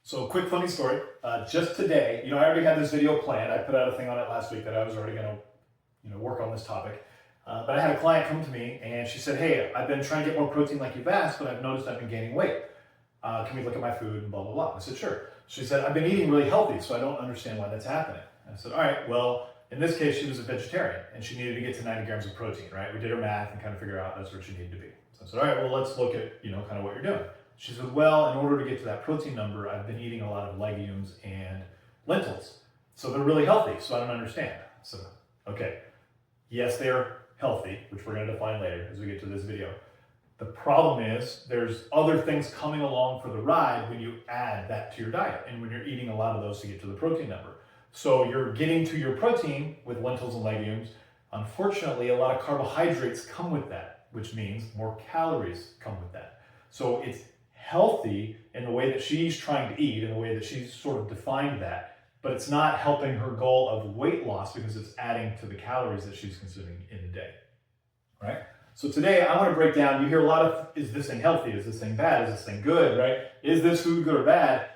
So quick funny story. Just today, I already had this video planned. I put out a thing on it last week that I was already going to, work on this topic. But I had a client come to me and she said, "Hey, I've been trying to get more protein like you've asked, but I've noticed I've been gaining weight. Can we look at my food and blah, blah, blah." I said, "Sure." She said, "I've been eating really healthy, so I don't understand why that's happening." I said, "All right, well, in this case, she was a vegetarian and she needed to get to 90 grams of protein, right? We did her math and kind of figure out that's where she needed to be." So I said, "All right, well, let's look at, kind of what you're doing." She said, "Well, in order to get to that protein number, I've been eating a lot of legumes and lentils. So they're really healthy, so I don't understand." So, okay, yes, they're healthy, which we're going to define later as we get to this video. The problem is there's other things coming along for the ride when you add that to your diet and when you're eating a lot of those to get to the protein number. So you're getting to your protein with lentils and legumes. Unfortunately, a lot of carbohydrates come with that, which means more calories come with that. So it's healthy in the way that she's trying to eat, in the way that she's sort of defined that, but it's not helping her goal of weight loss because it's adding to the calories that she's consuming in the day, right? So today I want to break down, you hear a lot of, is this thing healthy? Is this thing bad? Is this thing good, right? Is this food good or bad?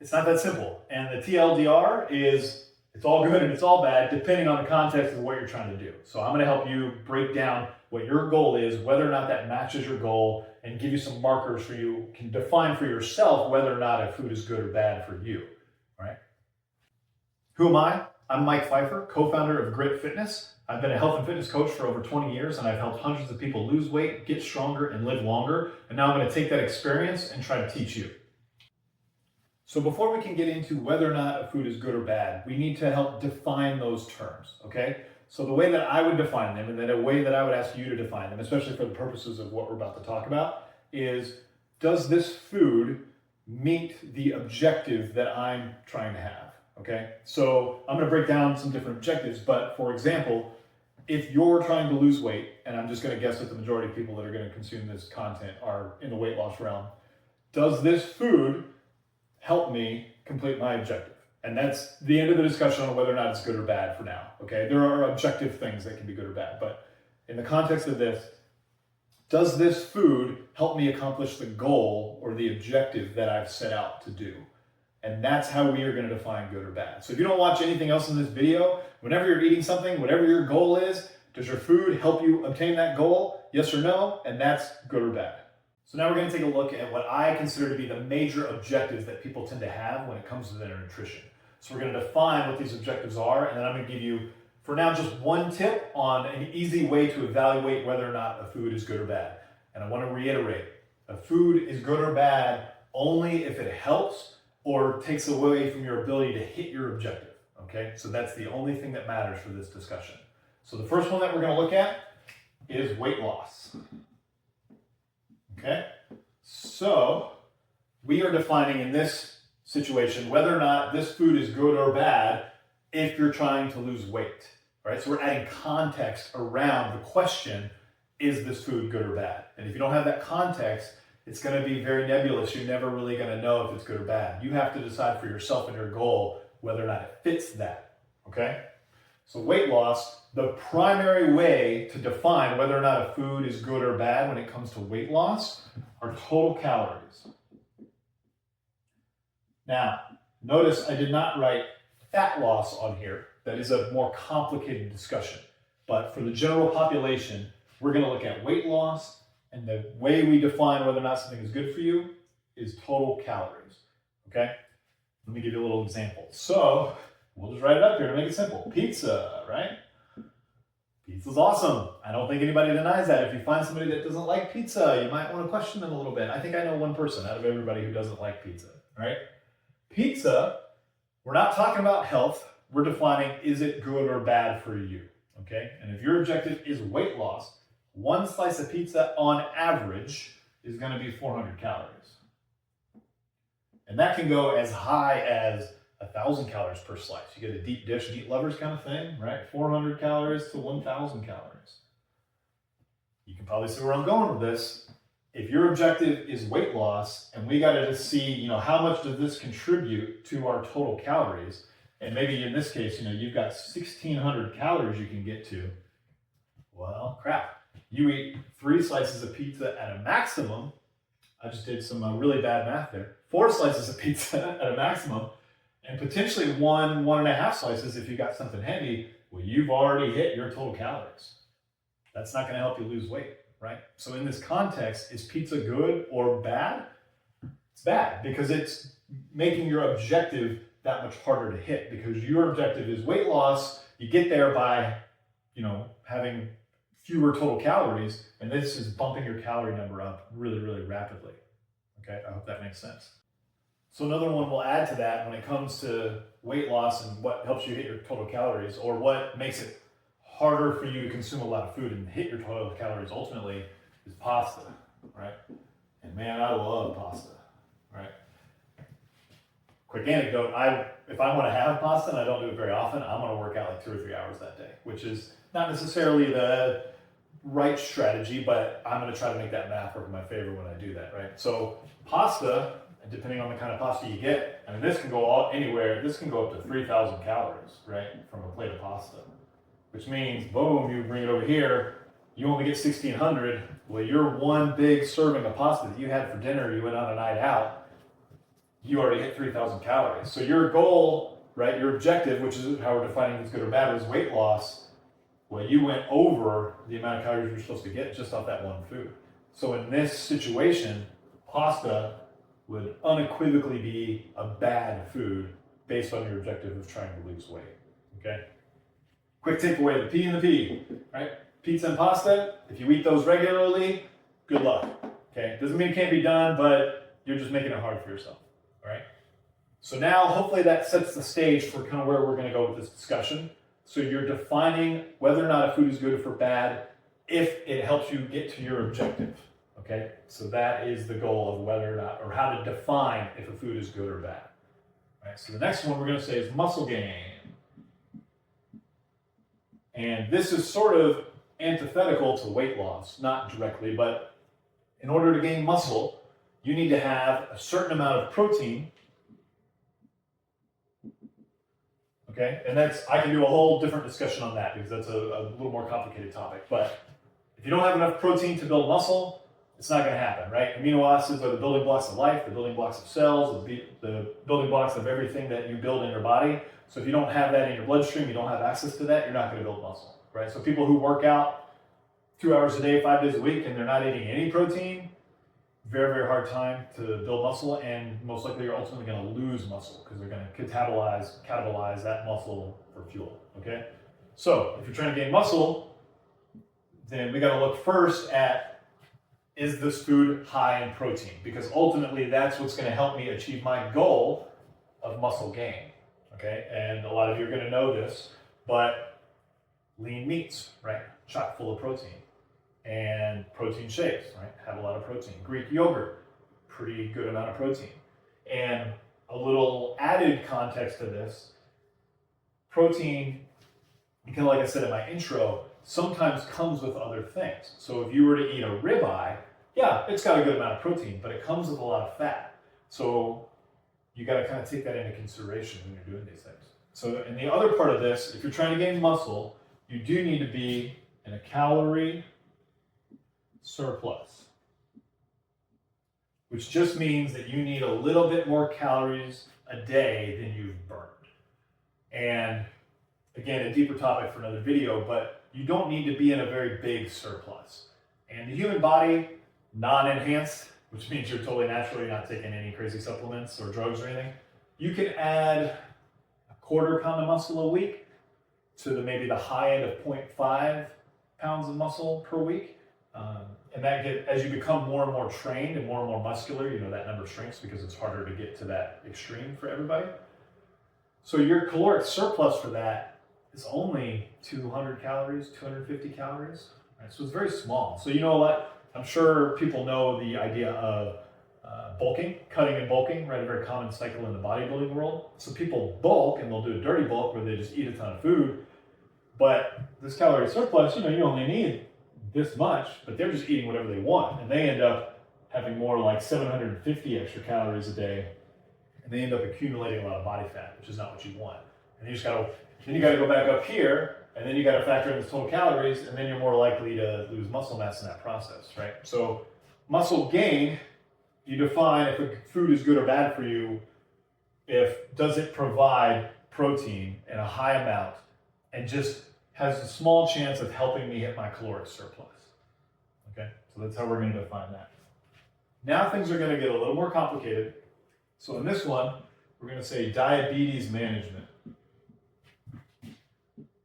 It's not that simple. And the TLDR is, it's all good and it's all bad, depending on the context of what you're trying to do. So I'm going to help you break down what your goal is, whether or not that matches your goal, and give you some markers so you can define for yourself whether or not a food is good or bad for you, right? Who am I? I'm Mike Pfeiffer, co-founder of Grit Fitness. I've been a health and fitness coach for over 20 years, and I've helped hundreds of people lose weight, get stronger, and live longer. And now I'm going to take that experience and try to teach you. So before we can get into whether or not a food is good or bad, we need to help define those terms, okay? So the way that I would define them, and then a way that I would ask you to define them, especially for the purposes of what we're about to talk about, is, does this food meet the objective that I'm trying to have, okay? So I'm gonna break down some different objectives, but for example, if you're trying to lose weight, and I'm just gonna guess that the majority of people that are gonna consume this content are in the weight loss realm, does this food help me complete my objective? And that's the end of the discussion on whether or not it's good or bad for now, okay? There are objective things that can be good or bad, but in the context of this, does this food help me accomplish the goal or the objective that I've set out to do? And that's how we are going to define good or bad. So if you don't watch anything else in this video, whenever you're eating something, whatever your goal is, does your food help you obtain that goal? Yes or no? And that's good or bad. So now we're going to take a look at what I consider to be the major objectives that people tend to have when it comes to their nutrition. So we're going to define what these objectives are, and then I'm going to give you, for now, just one tip on an easy way to evaluate whether or not a food is good or bad. And I want to reiterate, a food is good or bad only if it helps or takes away from your ability to hit your objective, okay? So that's the only thing that matters for this discussion. So the first one that we're going to look at is weight loss. Okay, so we are defining in this situation whether or not this food is good or bad if you're trying to lose weight, right? So we're adding context around the question, is this food good or bad? And if you don't have that context, it's going to be very nebulous. You're never really going to know if it's good or bad. You have to decide for yourself and your goal whether or not it fits that, okay? So weight loss, the primary way to define whether or not a food is good or bad when it comes to weight loss are total calories. Now, notice I did not write fat loss on here. That is a more complicated discussion. But for the general population, we're going to look at weight loss, and the way we define whether or not something is good for you is total calories, okay? Let me give you a little example. So, we'll just write it up here to make it simple. Pizza, right? Pizza's awesome. I don't think anybody denies that. If you find somebody that doesn't like pizza, you might want to question them a little bit. I think I know one person out of everybody who doesn't like pizza, right? Pizza, we're not talking about health. We're defining, is it good or bad for you, okay? And if your objective is weight loss, one slice of pizza on average is going to be 400 calories. And that can go as high as 1,000 calories per slice. You get a deep dish, meat lovers kind of thing, right? 400 calories to 1,000 calories. You can probably see where I'm going with this. If your objective is weight loss, and we got to just see, how much does this contribute to our total calories? And maybe in this case, you've got 1,600 calories you can get to. Well, crap. You eat 3 slices of pizza at a maximum, I just did some really bad math there. 4 slices of pizza at a maximum, and potentially 1.5 slices if you got something heavy. Well, you've already hit your total calories. That's not going to help you lose weight, right? So in this context, is pizza good or bad? It's bad because it's making your objective that much harder to hit, because your objective is weight loss. You get there by, having fewer total calories, and this is bumping your calorie number up really, really rapidly. Okay, I hope that makes sense. So another one we'll add to that when it comes to weight loss and what helps you hit your total calories, or what makes it harder for you to consume a lot of food and hit your total calories ultimately, is pasta, right? And man, I love pasta, right? Quick anecdote, if I want to have pasta, and I don't do it very often, I'm going to work out like 2 or 3 hours that day, which is not necessarily the right strategy, but I'm going to try to make that math work in my favor when I do that, right? So pasta, depending on the kind of pasta you get, I mean, this can go anywhere. This can go up to 3,000 calories, right, from a plate of pasta, which means, boom, you bring it over here, you only get 1,600. Well, your one big serving of pasta that you had for dinner, you went on a night out, you already hit 3,000 calories. So your goal, right, your objective, which is how we're defining what's good or bad, is weight loss. Well, you went over the amount of calories you're supposed to get just off that one food. So in this situation, pasta would unequivocally be a bad food based on your objective of trying to lose weight, okay? Quick takeaway, the P and the P, right? Pizza and pasta, if you eat those regularly, good luck, okay? Doesn't mean it can't be done, but you're just making it hard for yourself, all right? So now, hopefully that sets the stage for kind of where we're gonna go with this discussion. So you're defining whether or not a food is good or bad if it helps you get to your objective, okay? So that is the goal of whether or not, or how to define if a food is good or bad. All right, so the next one we're gonna say is muscle gain. And this is sort of antithetical to weight loss, not directly, but in order to gain muscle, you need to have a certain amount of protein. Okay, and I can do a whole different discussion on that because that's a little more complicated topic. But if you don't have enough protein to build muscle, it's not going to happen, right? Amino acids are the building blocks of life, the building blocks of cells, the building blocks of everything that you build in your body. So if you don't have that in your bloodstream, you don't have access to that, you're not going to build muscle, right? So people who work out 2 hours a day, 5 days a week, and they're not eating any protein, very, very hard time to build muscle, and most likely you're ultimately going to lose muscle because they're going to catabolize that muscle for fuel, okay? So if you're trying to gain muscle, then we got to look first at, is this food high in protein? Because ultimately that's what's going to help me achieve my goal of muscle gain, okay? And a lot of you are going to know this, but lean meats, right? Chock full of protein. And protein shakes, right? Have a lot of protein. Greek yogurt, pretty good amount of protein. And a little added context to this, protein, kind of like I said in my intro, sometimes comes with other things. So if you were to eat a ribeye, yeah, it's got a good amount of protein, but it comes with a lot of fat. So you got to kind of take that into consideration when you're doing these things. So in the other part of this, if you're trying to gain muscle, you do need to be in a calorie surplus, which just means that you need a little bit more calories a day than you've burned. And again, a deeper topic for another video, but you don't need to be in a very big surplus. And the human body, non-enhanced, which means you're totally natural, you're not taking any crazy supplements or drugs or anything, you can add 1/4 pound of muscle a week to maybe the high end of 0.5 pounds of muscle per week. And that as you become more and more trained and more muscular, that number shrinks because it's harder to get to that extreme for everybody. So your caloric surplus for that is only 200 calories, 250 calories. Right? So it's very small. So I'm sure people know the idea of bulking, cutting and bulking, right? A very common cycle in the bodybuilding world. So people bulk and they'll do a dirty bulk where they just eat a ton of food. But this calorie surplus, you only need this much, but they're just eating whatever they want. And they end up having more like 750 extra calories a day. And they end up accumulating a lot of body fat, which is not what you want. And you gotta go back up here, and then you gotta factor in the total calories, and then you're more likely to lose muscle mass in that process, right? So muscle gain you define if a food is good or bad for you if does it provide protein in a high amount and just has a small chance of helping me hit my caloric surplus. Okay, so that's how we're going to define that. Now things are going to get a little more complicated. So in this one, we're going to say diabetes management.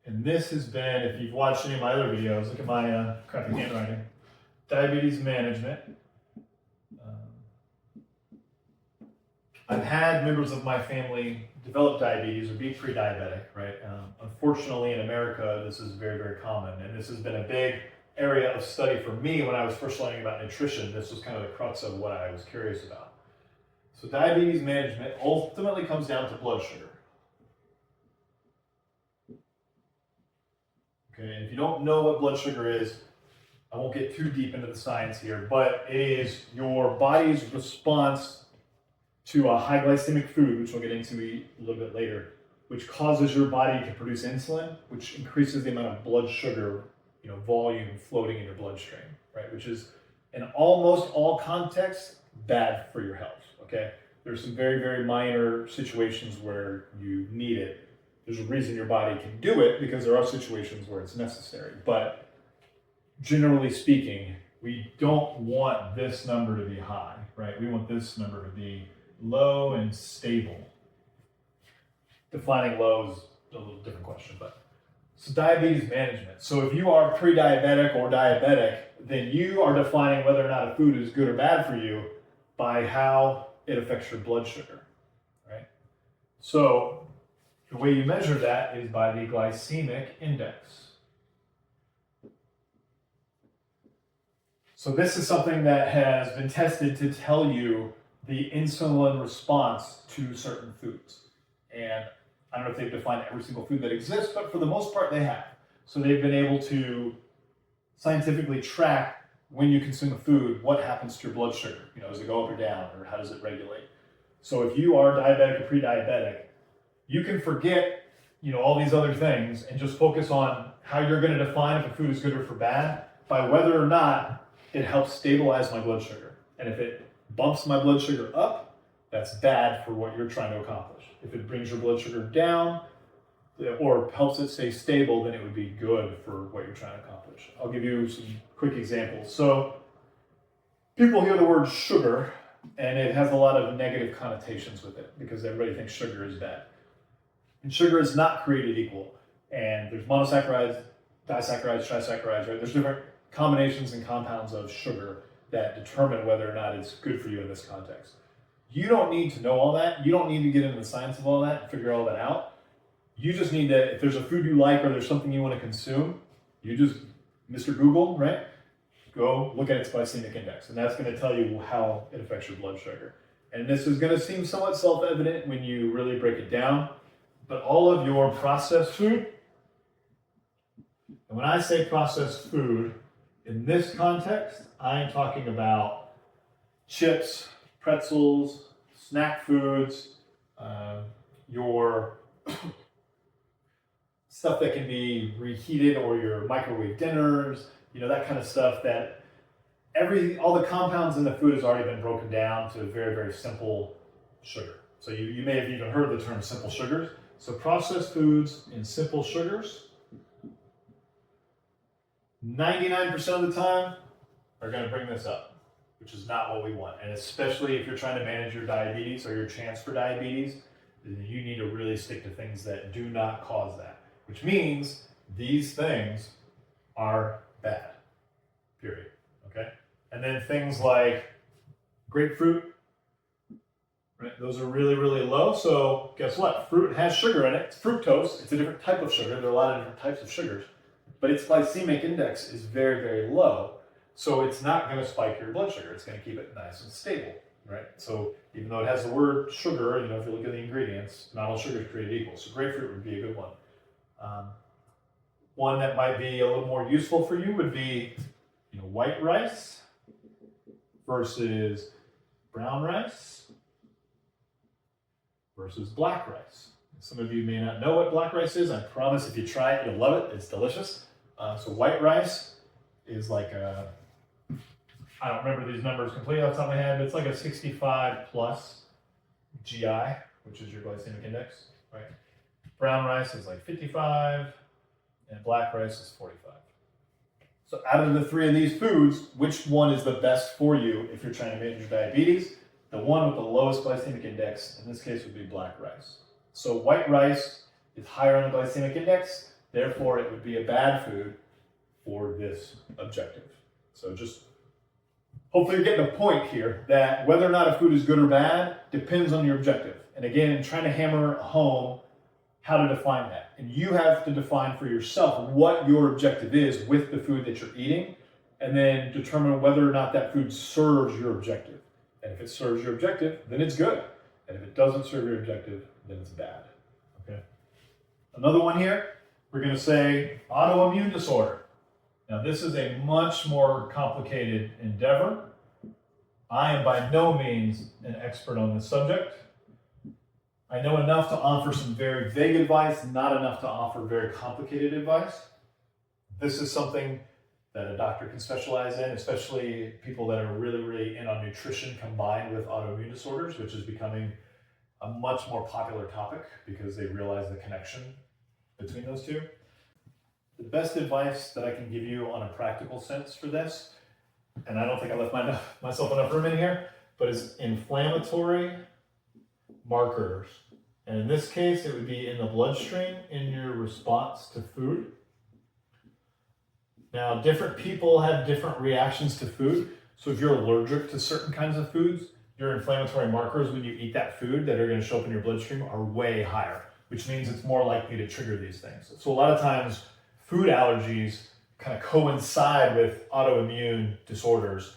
And this has been, if you've watched any of my other videos, look at my crappy handwriting. Diabetes management. I've had members of my family develop diabetes or be pre-diabetic, right? Unfortunately, in America, this is very, very common. And this has been a big area of study for me when I was first learning about nutrition. This was kind of the crux of what I was curious about. So diabetes management ultimately comes down to blood sugar. Okay, and if you don't know what blood sugar is, I won't get too deep into the science here, but it is your body's response to a high glycemic food, which we'll get into a little bit later, which causes your body to produce insulin, which increases the amount of blood sugar, volume floating in your bloodstream, right? Which is in almost all contexts bad for your health, okay? There's some very, very minor situations where you need it. There's a reason your body can do it because there are situations where it's necessary. But generally speaking, we don't want this number to be high, right? We want this number to be low and stable. Defining low is a little different question, but so diabetes management. So if you are pre-diabetic or diabetic, then you are defining whether or not a food is good or bad for you by how it affects your blood sugar, right? So the way you measure that is by the glycemic index. So this is something that has been tested to tell you the insulin response to certain foods. And I don't know if they've defined every single food that exists, but for the most part they have. So they've been able to scientifically track when you consume a food, what happens to your blood sugar? Does it go up or down, or how does it regulate? So if you are diabetic or pre-diabetic, you can forget, all these other things and just focus on how you're going to define if a food is good or for bad by whether or not it helps stabilize my blood sugar. And if it bumps my blood sugar up, that's bad for what you're trying to accomplish. If it brings your blood sugar down or helps it stay stable, then it would be good for what you're trying to accomplish. I'll give you some quick examples. So people hear the word sugar and it has a lot of negative connotations with it because everybody thinks sugar is bad. And sugar is not created equal. And there's monosaccharides, disaccharides, trisaccharides, right? There's different combinations and compounds of sugar that determine whether or not it's good for you in this context. You don't need to know all that. You don't need to get into the science of all that and figure all that out. You just need to, if there's a food you like or there's something you want to consume, you just, Mr. Google, right? Go look at its glycemic index, and that's going to tell you how it affects your blood sugar. And this is going to seem somewhat self-evident when you really break it down, but all of your processed food, and when I say processed food, in this context, I'm talking about chips, pretzels, snack foods, your stuff that can be reheated or your microwave dinners, that kind of stuff that all the compounds in the food has already been broken down to a very, very simple sugar. So you may have even heard the term simple sugars. So processed foods and simple sugars, 99% of the time are going to bring this up, which is not what we want. And especially if you're trying to manage your diabetes or your chance for diabetes, then you need to really stick to things that do not cause that, which means these things are bad, period, okay? And then things like grapefruit, right? Those are really, really low. So guess what? Fruit has sugar in it. It's fructose. It's a different type of sugar. There are a lot of different types of sugars, but its glycemic index is very, very low. So it's not going to spike your blood sugar. It's going to keep it nice and stable, right? So even though it has the word sugar, if you look at the ingredients, not all sugar is created equal. So grapefruit would be a good one. One that might be a little more useful for you would be, white rice versus brown rice versus black rice. Some of you may not know what black rice is. I promise if you try it, you'll love it. It's delicious. So white rice is like I don't remember these numbers completely off the top of my head, but it's like a 65 plus GI, which is your glycemic index, right? Brown rice is like 55, and black rice is 45. So out of the three of these foods, which one is the best for you if you're trying to manage your diabetes? The one with the lowest glycemic index, in this case, would be black rice. So white rice is higher on the glycemic index, therefore it would be a bad food for this objective. So just hopefully you're getting a point here that whether or not a food is good or bad depends on your objective. And again, trying to hammer home how to define that. And you have to define for yourself what your objective is with the food that you're eating, and then determine whether or not that food serves your objective. And if it serves your objective, then it's good. And if it doesn't serve your objective, then it's bad. Okay. Another one here, we're going to say autoimmune disorder. Now, this is a much more complicated endeavor. I am by no means an expert on this subject. I know enough to offer some very vague advice, not enough to offer very complicated advice. This is something that a doctor can specialize in, especially people that are really, really in on nutrition combined with autoimmune disorders, which is becoming a much more popular topic because they realize the connection between those two. The best advice that I can give you on a practical sense for this, and I don't think I left myself enough room in here, but is inflammatory markers. And in this case, it would be in the bloodstream in your response to food. Now, different people have different reactions to food. So if you're allergic to certain kinds of foods, your inflammatory markers when you eat that food that are going to show up in your bloodstream are way higher, which means it's more likely to trigger these things. So a lot of times, food allergies kind of coincide with autoimmune disorders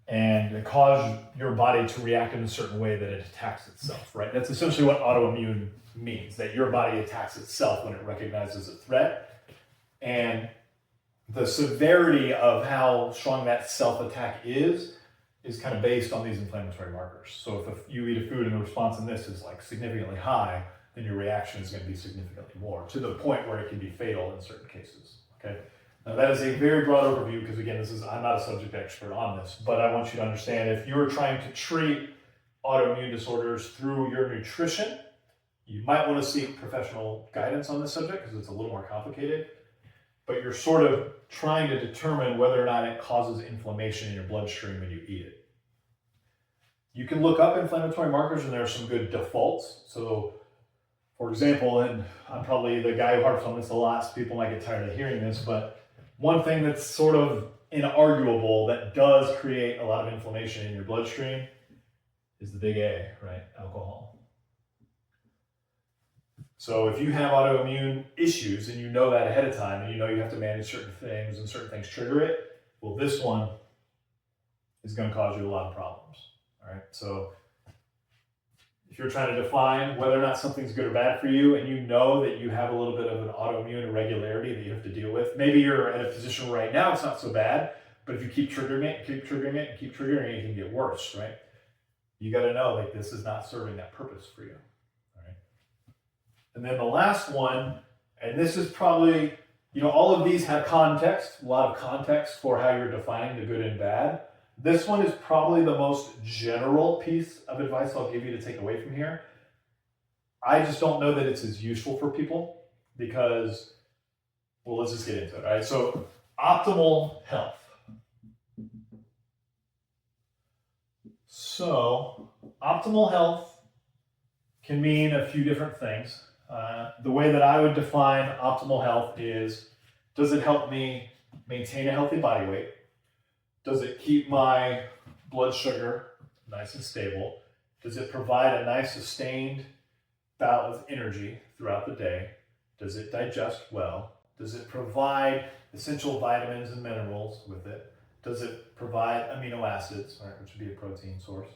and cause your body to react in a certain way that it attacks itself, right? That's essentially what autoimmune means, that your body attacks itself when it recognizes a threat. And the severity of how strong that self-attack is kind of based on these inflammatory markers. So if you eat a food and the response in this is like significantly high, then your reaction is going to be significantly more, to the point where it can be fatal in certain cases, okay? Now that is a very broad overview because again, I'm not a subject expert on this, but I want you to understand if you're trying to treat autoimmune disorders through your nutrition, you might want to seek professional guidance on this subject because it's a little more complicated, but you're sort of trying to determine whether or not it causes inflammation in your bloodstream when you eat it. You can look up inflammatory markers and there are some good defaults. So for example, and I'm probably the guy who harps on this a lot, so people might get tired of hearing this, but one thing that's sort of inarguable that does create a lot of inflammation in your bloodstream is the big A, right? Alcohol. So if you have autoimmune issues and you know that ahead of time and you know you have to manage certain things and certain things trigger it, well, this one is going to cause you a lot of problems, all right? So if you're trying to define whether or not something's good or bad for you and you know that you have a little bit of an autoimmune irregularity that you have to deal with, maybe you're in a position where right now it's not so bad, but if you keep triggering it, keep triggering it, and keep triggering it, it can get worse, right? You got to know like this is not serving that purpose for you, all right? And then the last one, and this is probably, all of these have context, a lot of context for how you're defining the good and bad. This one is probably the most general piece of advice I'll give you to take away from here. I just don't know that it's as useful for people because, well, let's just get into it, all right? So optimal health. So optimal health can mean a few different things. The way that I would define optimal health is, does it help me maintain a healthy body weight? Does it keep my blood sugar nice and stable? Does it provide a nice sustained bout of energy throughout the day? Does it digest well? Does it provide essential vitamins and minerals with it? Does it provide amino acids, right, which would be a protein source?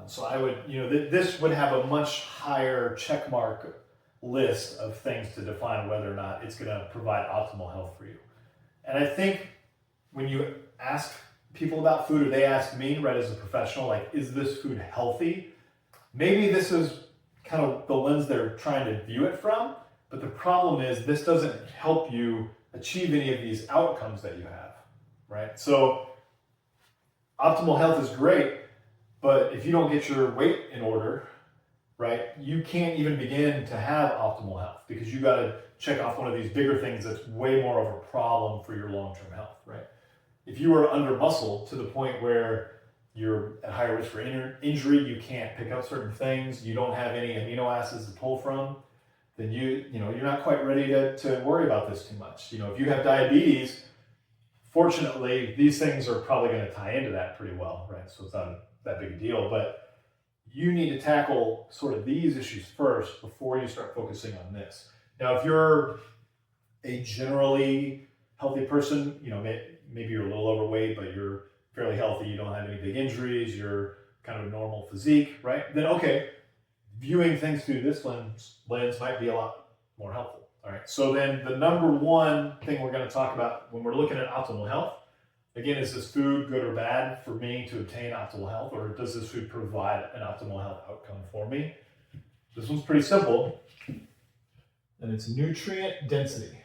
So I would, this would have a much higher check mark list of things to define whether or not it's going to provide optimal health for you. And I think when you ask people about food, or they ask me, right, as a professional, like, is this food healthy? Maybe this is kind of the lens they're trying to view it from, but the problem is this doesn't help you achieve any of these outcomes that you have, right? So optimal health is great, but if you don't get your weight in order, right, you can't even begin to have optimal health because you got to check off one of these bigger things that's way more of a problem for your long-term health, right? If you are under muscle to the point where you're at higher risk for injury, you can't pick up certain things, you don't have any amino acids to pull from, then you're not quite ready to worry about this too much. If you have diabetes, fortunately, these things are probably going to tie into that pretty well, right? So it's not that big a deal, but you need to tackle sort of these issues first before you start focusing on this. Now, if you're a generally healthy person, maybe you're a little overweight, but you're fairly healthy, you don't have any big injuries, you're kind of a normal physique, right? Then okay, viewing things through this lens might be a lot more helpful. All right, so then the number one thing we're going to talk about when we're looking at optimal health, again, is this food good or bad for me to obtain optimal health, or does this food provide an optimal health outcome for me? This one's pretty simple, and it's nutrient density.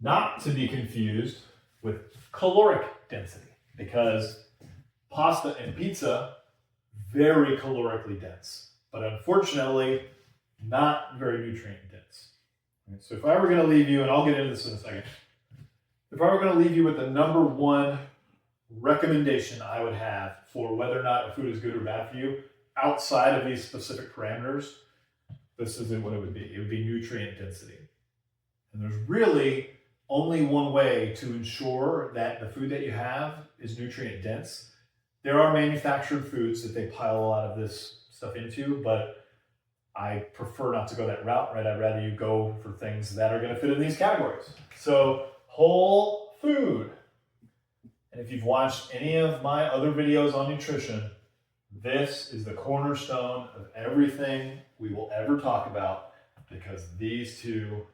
Not to be confused with caloric density, because pasta and pizza, very calorically dense, but unfortunately, not very nutrient dense. Right, so if I were going to leave you, and I'll get into this in a second, if I were going to leave you with the number one recommendation I would have for whether or not a food is good or bad for you, outside of these specific parameters, this isn't what it would be. It would be nutrient density. And there's really only one way to ensure that the food that you have is nutrient dense. There are manufactured foods that they pile a lot of this stuff into, but I prefer not to go that route, right? I'd rather you go for things that are going to fit in these categories. So whole food. And if you've watched any of my other videos on nutrition, this is the cornerstone of everything we will ever talk about, because these two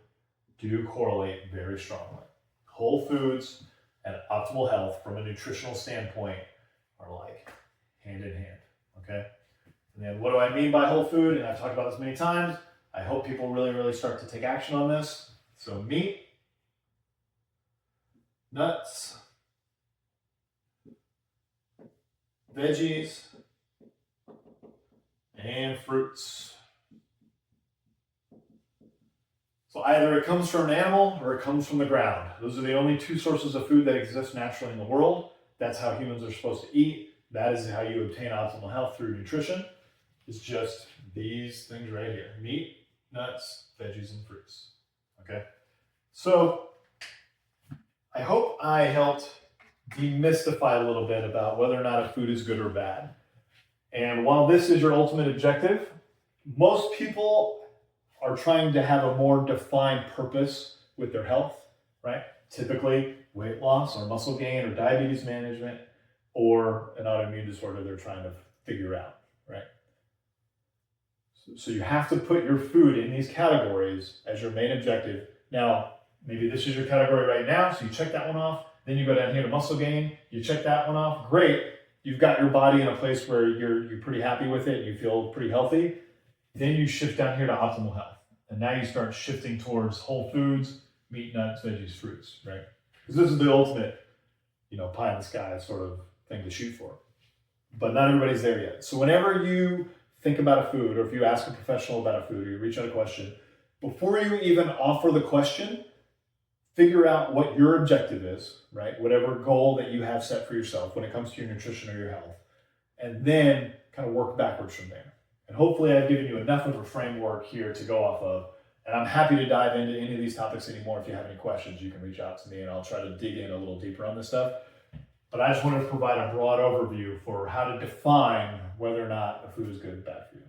do correlate very strongly. Whole foods and optimal health from a nutritional standpoint are like hand in hand, okay? And then what do I mean by whole food? And I've talked about this many times. I hope people really, really start to take action on this. So meat, nuts, veggies, and fruits. So either it comes from an animal or it comes from the ground. Those are the only two sources of food that exist naturally in the world. That's how humans are supposed to eat. That is how you obtain optimal health through nutrition. It's just these things right here: meat, nuts, veggies, and fruits. Okay? So I hope I helped demystify a little bit about whether or not a food is good or bad. And while this is your ultimate objective, most people are trying to have a more defined purpose with their health, right? Typically weight loss or muscle gain or diabetes management or an autoimmune disorder they're trying to figure out, right? So you have to put your food in these categories as your main objective. Now, maybe this is your category right now, so you check that one off. Then you go down here to muscle gain, you check that one off. Great, you've got your body in a place where you're pretty happy with it, you feel pretty healthy. Then you shift down here to optimal health. And now you start shifting towards whole foods, meat, nuts, veggies, fruits, right? Because this is the ultimate, pie in the sky sort of thing to shoot for. But not everybody's there yet. So whenever you think about a food, or if you ask a professional about a food, or you reach out a question, before you even offer the question, figure out what your objective is, right? Whatever goal that you have set for yourself when it comes to your nutrition or your health. And then kind of work backwards from there. And hopefully I've given you enough of a framework here to go off of. And I'm happy to dive into any of these topics anymore. If you have any questions, you can reach out to me and I'll try to dig in a little deeper on this stuff. But I just wanted to provide a broad overview for how to define whether or not a food is good or bad for you.